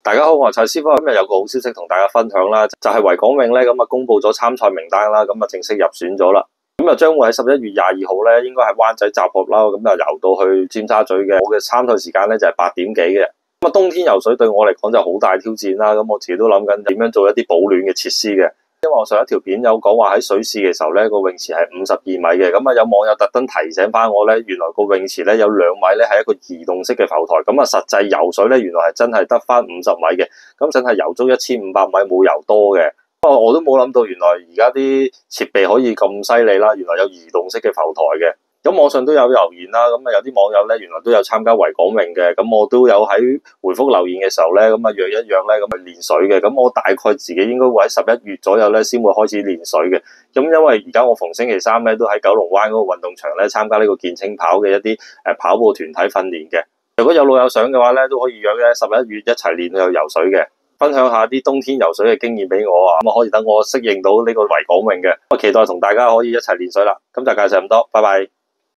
大家好，我係蔡師傅。今日有個好消息同大家分享啦，就係維港泳咧咁啊公布咗參賽名單啦，咁啊正式入選咗啦。咁啊將會喺11月22號咧，應該係灣仔集合啦，咁啊游到去尖沙咀嘅。我嘅參賽時間咧就係8點幾嘅。咁啊冬天游水對我嚟講就好大挑戰啦。咁我自己都諗緊點樣做一啲保暖嘅設施嘅。因為我上一條片有講話喺水試嘅時候咧，個泳池係52米嘅，咁啊有網友特登提醒翻我咧，原來個泳池咧有2米咧係一個移動式嘅浮台，咁啊實際游水咧原來係真係得翻50米嘅，咁真係游足1500米冇游多嘅。不過我都冇諗到原來而家啲設備可以咁犀利啦，原來有移動式嘅浮台嘅。咁網上都有留言啦，咁啊有啲網友咧原來都有參加維港泳嘅，咁我都有喺回覆留言嘅時候咧，咁啊約一約咧咁去練水嘅，咁我大概自己應該會喺11月左右咧先會開始練水嘅，咁因為而家我逢星期三咧都喺九龍灣嗰個運動場咧參加呢個健青跑嘅一啲跑步團體訓練嘅，如果有老友想嘅話咧都可以約咧11月一齊練去游水嘅，分享下啲冬天游水嘅經驗俾我啊，咁可以等我適應到呢個維港泳嘅，我期待同大家可以一齊練水啦，今集介紹咁多，拜拜。